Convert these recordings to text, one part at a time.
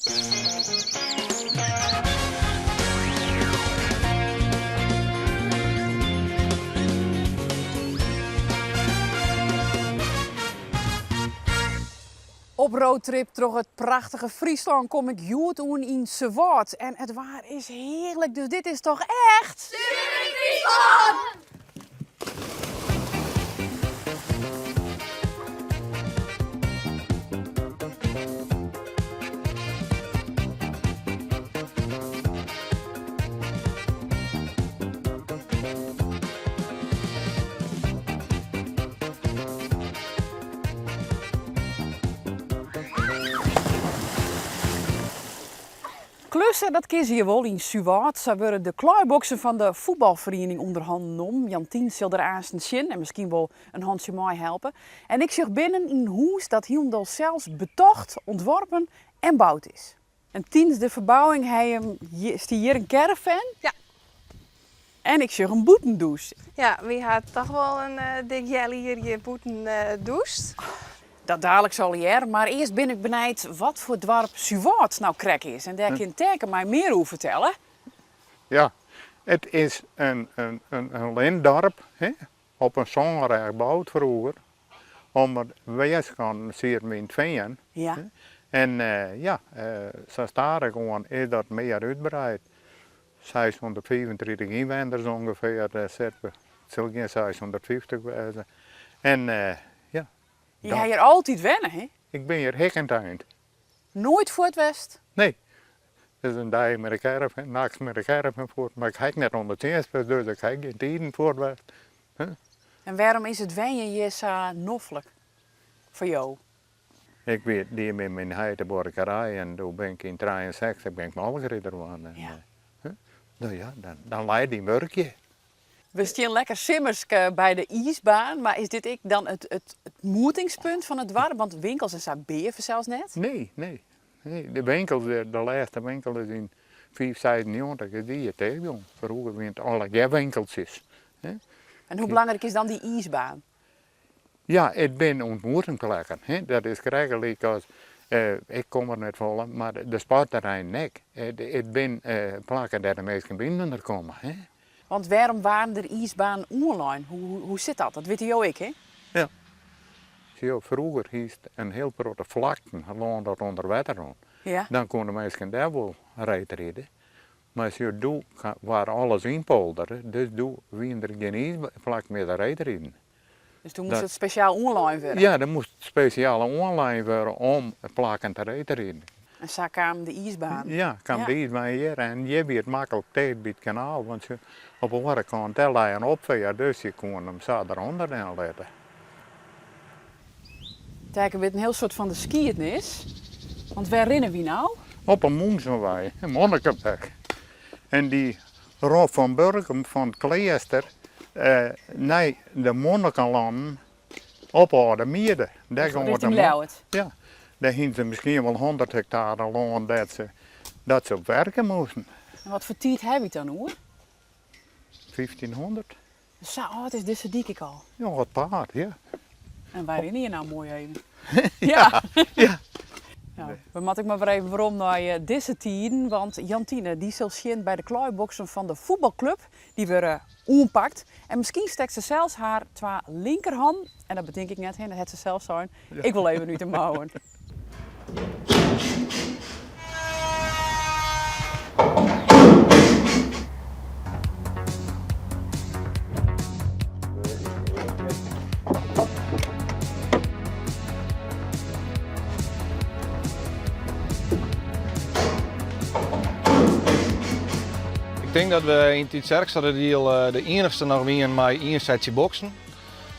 Op roadtrip door het prachtige Friesland kom ik joet in Sewaard. En het waar is heerlijk, dus dit is toch echt... Sturing Friesland! Klussen, dat kies je wel in Sewaard. Zo worden de kluiboxen van de voetbalvereniging onderhanden om. Jantien zal er aanstaan zien en misschien wel een handje mij helpen. En ik zag binnen in een huis dat helemaal zelfs betocht, ontworpen en bouwd is. En tijdens de verbouwing is hier een caravan. Ja. En ik zag een boetendouche. Ja, wie had toch wel een dik jelly hier je boeten doucht. Dat dadelijk zal je, maar eerst ben ik benijd wat voor dorp Sewaard nou krek is. En daar kan Terke mij meer over vertellen. Ja, het is een linddorp, hè? Op een zongerijk gebouwd vroeger. Om het weerskant zeer min veen. Ja. En zo staat gewoon is dat meer uitgebreid. 635 inwoners ongeveer, zetten we. Het zal geen 650 wezen. En Je gaat hier altijd wennen, hè? ik ben hier hek en eind. Nooit voor het west. Nee. Het is een dag met een caravan, nachts met een caravan voort. Maar ik ga net onder het eerste, dus ik ga geen tijden voorwaarts. En waarom is het wenjen je zo noffelijk voor jou? Ik weet die met mijn heideborgerij en toen ben ik in 63 ben ik malgridder geworden. Ja. Nou ja, dan leidt die werkje. We staan lekker simmerske bij de ijsbaan, maar is dit dan het moetingspunt van het dorp? Want winkels en zo beven zelfs net. Nee. De winkel, de laatste winkel is in 597, is die hier tegen. Vroeger waren het alle winkeltjes. En hoe belangrijk is dan die ijsbaan? Ja, het ben ontmoetingsplekken. Dat is eigenlijk als, ik kom er net van, maar de sportterrein nek. Het ben plekken waar de meesten binnen komen. Want waarom waren er ijsbaan online? Hoe zit dat? Dat weet je ook, hè? Ja. Zie je, vroeger is een heel grote vlakte, gewoon dat onder water rond. Ja. Dan konden mensen daar wel rijden. Maar zie je, toen waren alles inpolderen, dus toen wie er geen ijsvlak meer te rijden. Dus toen moest het speciaal online worden? Ja, er moest speciale online worden om plakken te rijden. En zo kwam de ijsbaan. Ja, kwam de ijsbaan hier en je werd makkelijk tegen bij het kanaal, want je op een andere kant daar een opveer, dus je kon hem zo eronder in letten. Kijken we een heel soort van de skiernis. Want waar rennen we nou? Op een Moemsenweg, een Monnikenweg. En die Rob van Burgum van Kleester, nee, de Monnikenlanden op Oude Mierde. Daar gaan we Richting Lauwert. Ja, daar hebben ze misschien wel 100 hectare land dat ze op werken moesten. En wat voor tijd heb je dan hoor? 1500. Zo oud is deze dik ik al. Ja, wat paard, ja. En waar rennen je nou mooi even? Ja. Ja. Nou, we moeten maar weer even waarom naar deze tien, want Jantine die zal zien bij de kluiboxen van de voetbalclub die weer oempakt. En misschien steekt ze zelfs haar twee linkerhand, en dat bedenk ik net, dat het ze zelf zijn. Ja. Ik wil even nu te mouwen. Ik denk dat we in het sterkste deel de enigste nog weer met één setje boksen.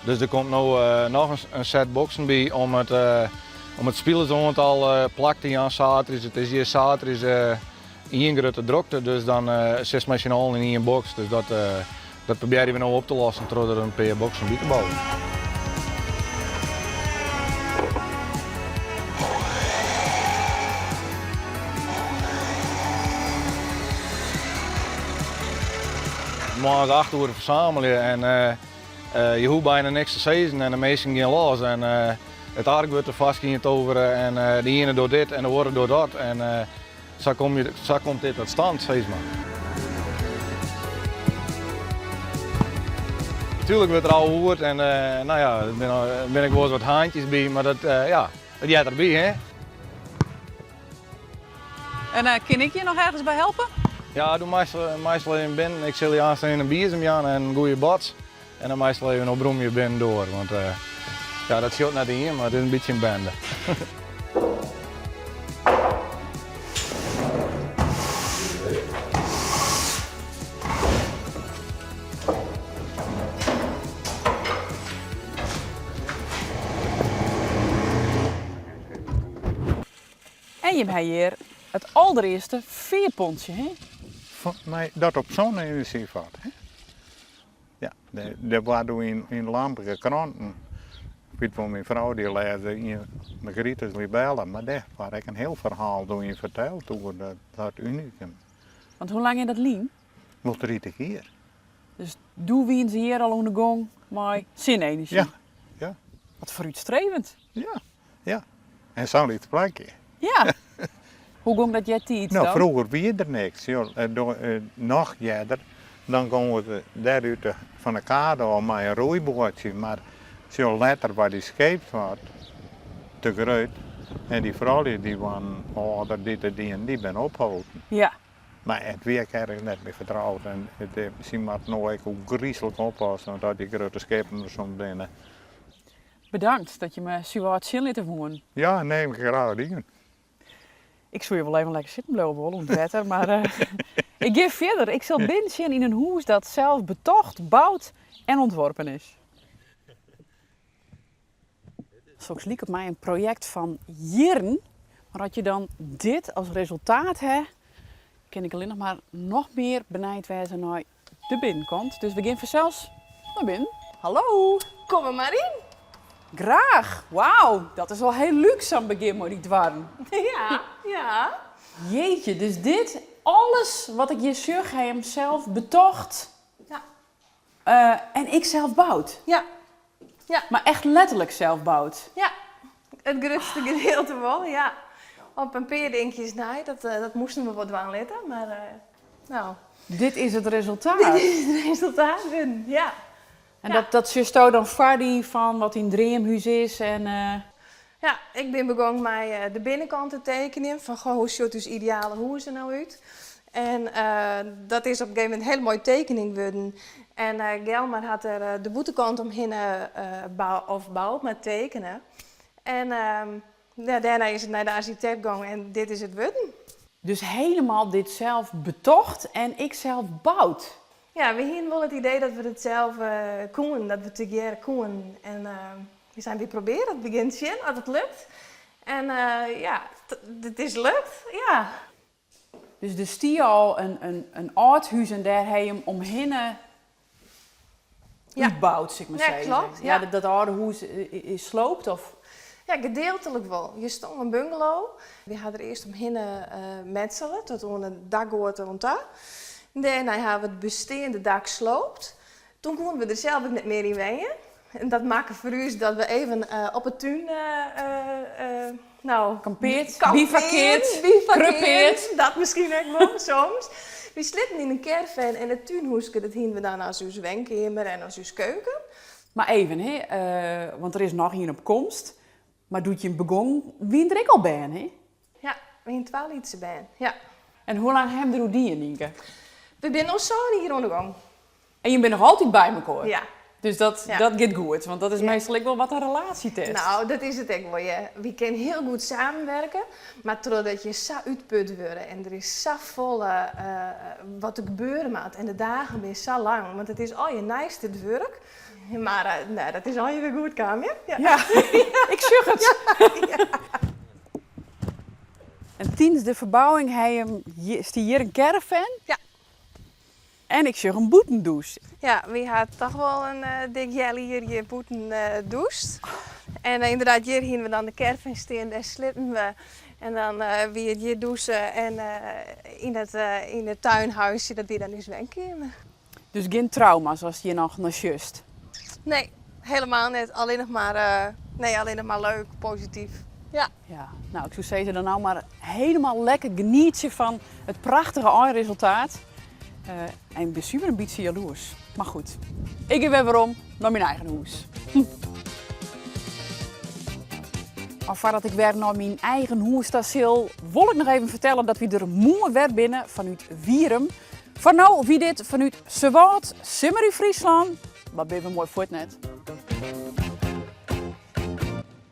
Dus er komt nu nog een set boksen bij om het spelersaantal plakt aan zaterdag. Het is hier zaterdag één grote drukte, dus dan 6 met z'n allen in één box. Dus dat proberen we nu op te lossen door er een paar boksen bij te bouwen. Morgen 8 uur verzamelen en je hoeft bijna niks te zeggen en de meesten gaan los. En het ark wordt er vastgeënt over en de ene doet dit en de andere doet dat. En zo komt dit tot stand, zeg maar. Natuurlijk wordt er al gehoord en nou ja, er ben ik wel eens wat haantjes bij, maar dat jij erbij, hè? En kan ik je nog ergens bij helpen? Ja, doe meestal even binnen. Ik zal je aanstaan in een biersem aan en een goede bad. En dan meestal even nog broem je binnen door, want ja, dat scheelt net in, maar het is een beetje een bende. En je hebt hier het allereerste veerpontje, hè? Volgens mij dat op zonne-energie valt. Hè? Ja, dat waren in landelijke kranten. Ik weet wel, mijn vrouw die leerde in de Grietus Libellen, maar daar was ik een heel verhaal door je verteld over dat unicum. Want hoe lang is dat lien? Wel 30 keer. Dus doe wie ze hier al onder de gong met zinenergie. Ja, ja, Wat vooruitstrevend. ja, ja. En zo liet plekken. Ja. Hoe ging dat jij tijd Nou, dan? vroeger wie er niks. Nog jijder, dan gaan we daaruit van de kade al met een roeibootje. Maar zo later waar die scheept wordt, te groot. En die vrouwen die waren ouder, dit en die ben opgehouden. Ja. Maar het werk erg net meer vertrouwd. En het misschien maar nooit hoe griezelig oppassen, dat die grote schepen er soms binnen. Bedankt dat je me zo hard zin liet wonen. Ja, neem ik graag dingen. Ik zou je wel even lekker zitten blijven wollen om het wetter, maar ik ga verder. Ik zal binnen zijn in een huis dat zelf betocht, bouwd en ontworpen is. Straks liep het mij een project van jaren, maar had je dan dit als resultaat hebt, kan ik alleen nog meer benijd wijzen naar de binnenkant. Dus we gaan vanzelfs naar binnen. Hallo! Kom er maar in. Graag! Wauw, dat is wel heel luxe aan het begin, maar die dwarren. Ja, ja. Jeetje, dus dit, alles wat ik je zeg, hij hem zelf betocht en ik zelf bouwt. Ja. Ja. Maar echt letterlijk zelf bouwt. Ja. Het grootste gedeelte wel, ja. Op een paar dingetjes, nee, dat moesten we wat aan letten, maar nou. Dit is het resultaat. Dit is het resultaat, ja. En Ja. dat zus jou dan Fadi van wat in Dreemhuis is en... Ja, ik ben begonnen met de binnenkant te tekenen. Van goh, hoe ziet dus ideale huis er nou uit? En dat is op een gegeven moment een hele mooie tekening geworden. En Gelmar had er de buitenkant omheen bouwd met tekenen. En ja, daarna is het naar de architect gegaan en dit is het worden. Dus helemaal dit zelf betocht en ik zelf bouwt. Ja, we hadden wel het idee dat we het zelf konden, dat we het together konden. En we zijn weer proberen, het begint zien, als het lukt. En ja, het is lukt, ja. Dus er stier al een oud huis en daar hij hem omheen uitbouwt, zeg maar Ja, zeggen. klopt, Ja, ja. dat oude huis is sloopt of... Ja, gedeeltelijk wel. Je stond een bungalow. We hadden er eerst omheen metselen, tot aan een dakgoot rond daar. Daarna hebben we het bestaande dak sloopt. Toen konden we er zelf ook niet meer in wennen. En dat maakte voor ons dat we even op het tuin Kampeert, kampeert, bivakkeert, bivakkeert. creupeert. Dat misschien ook wel soms. We slitten in een caravan en het tuinhoesje, dat hingen we dan als ons wenkamer en als ons keuken. Maar even, want er is nog een op komst. Maar doet je een begon, wie er ik al ben, hè? Ja, we hebben 12 iets bij. Ja. En hoe lang hebben we die, Nienke? We zijn al zo hier aan de gang. En je bent nog altijd bij elkaar? Ja. Dus dat gaat goed, want dat is Ja. meestal ook wel wat een relatietest. Nou, dat is het echt wel. Ja. We kunnen heel goed samenwerken, maar totdat je zo uitput wordt en er is zo volle wat er gebeuren moet en de dagen zijn zo lang, want het is al je naaste het werk. Maar nee, dat is al je weer goed kan, ja? Ja, ik zeg het. En tijdens de verbouwing is hier een caravan. Ja. En ik zeg een boetendouche. Ja, we hadden toch wel een dik jelly hier je boeten doucht. En inderdaad, hier gingen we dan de caravan staan, daar slitten we. En dan weer het hier douchen en in het tuinhuisje, dat weer dan eens wegkomen. Dus geen trauma zoals je nog just. Nee, helemaal niet. Alleen nog maar Nee, alleen maar leuk, positief. Ja. Ja, nou, ik zou zeggen dan nou maar helemaal lekker genietje van het prachtige eindresultaat. En ik ben super een beetje jaloers. Maar goed, ik ga weer om naar mijn eigen huis. Maar voordat ik weer naar mijn eigen huis sta, wil ik nog even vertellen dat we er mooi weer binnen vanuit Wierum. Voor nou wie dit vanuit Zwaard, Simmer in Friesland. Wat ben we mooi voor het net.